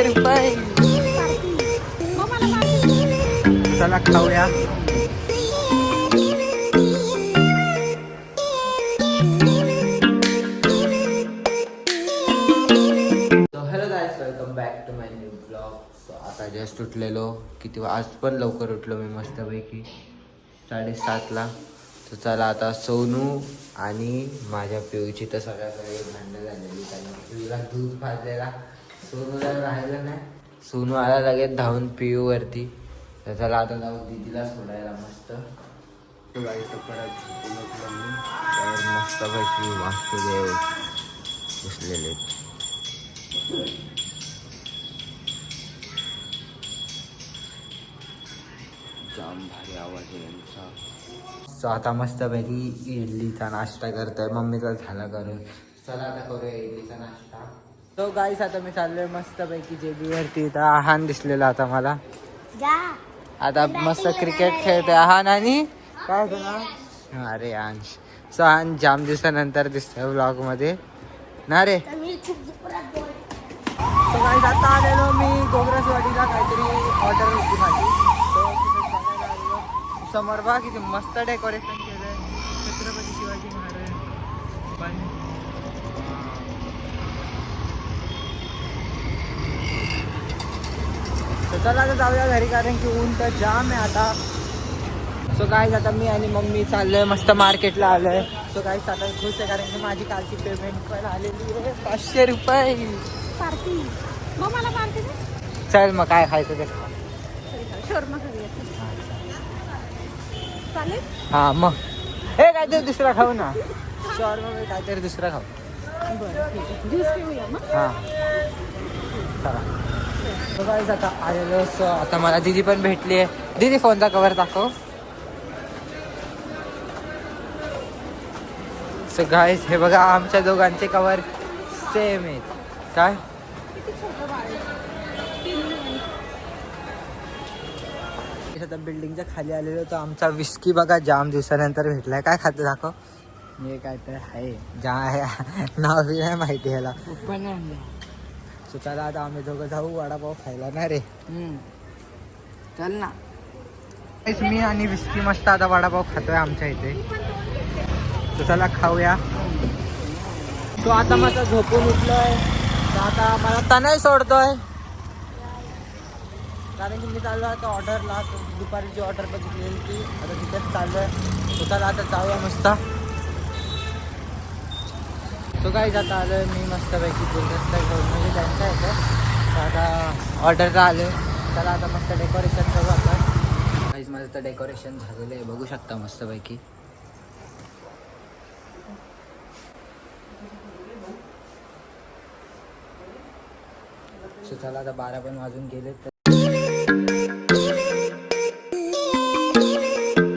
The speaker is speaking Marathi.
500 रुपये. चला खाऊया. Hello guys, welcome back to my new blog. So आता जस्ट उठलेलो. किती आज पण लवकर उठलो मी मस्तपैकी 7:30ला. तर चला आता सोनू आणि माझ्या पिऊची तर सगळ्याकडे भांडणं झालेली. कारण पिऊला दूध भाजलेला, सोनूला राहिलं नाही. सोनू आला लगेच धावून पिऊवरती. तर चला आता जाऊ दीदीला सोडायला मस्त. तो गाईचं परत झोपून उठलो मी. तर मस्तपैकी वासुदेव बसलेले. जाम भारी आवाज आहे यांचा. सो आता मस्तपैकी इडलीचा नाश्ता करतोय. मम्मीचा झाला करून. चला आता करूया इडलीचा नाश्ता. तो गाईस आता मी चाललोय मस्तपैकी जेबीवरती. तर आहान दिसलेला आता मला. आता मस्त क्रिकेट खेळतोय आहान. आणि काय होतं ना, अरे अंश. सो आहान जाम दिवसानंतर दिसतोय व्लॉग मध्ये ना रे. सो गाईस आता आलेलो मी गोगरसवाडीला. काहीतरी ऑर्डर होती माझी. समोर बघा किती मस्त डेकोरेशन केलंय. छत्रपती शिवाजी महाराज पण. तर चला आता जाऊया घरी, कारण की ऊन तर जाम आहे आता. सो गाईज आता मी आणि मम्मी चाललोय मस्त मार्केटला आलोय. सो गाईज आता खुश आहे, कारण की माझी कालची पेमेंट पण आलेली आहे 500 रुपये. पार्टी मग मला पार्टी दे. चल मग काय खायचं ते. शोरमा खाऊया चालेल. हा मग हे काहीतरी दुसरा खाऊ ना. शॉर्मा काहीतरी दुसरा खाऊ. बरं ठीक आहे, ज्यूस पिऊया मग. हा चला. तो गाईज आता आलेलो. सो आता मला दीदी पण भेटली आहे. दीदी फोनचा कवर दाखव. सो गाईज हे बघा, आमच्या दोघांचे कवर सेम आहेत. काय किती छोटं बाळ आहे. आता बिल्डिंगच्या खाली आलेलो. तर आमचा विस्की बघा जाम दिवसानंतर भेटलाय. काय खातं दाखव. हे काय तर आहे, जा नाव बी नाही माहिती ह्याला. पण सो चला आता आम्ही दोघं जाऊ वडापाव खायला ना रे. चल ना. मी आणि विस्की मस्त आता वडापाव खातोय आमच्या इथे. तर चला खाऊया. तो आता माझा झोपून उठलोय. तर आता मला तनय सोडतोय, कारण की मी चाललो आता ऑर्डरला. दुपारीची ऑर्डर बघितलेली ती आता तिथेच चाललोय. तर चला आता जाऊया मस्त. तो काही जाता आलोय मी मस्तपैकी गुलदस्ता घेऊन, म्हणजे त्यांचा येतं. तर आता ऑर्डरला आलो. चला आता मस्त डेकोरेशन करू आपण. काहीच माझं तर डेकोरेशन झालेलं आहे, बघू शकता मस्तपैकी. सो चला आता 12 पण वाजून गेलेत. तर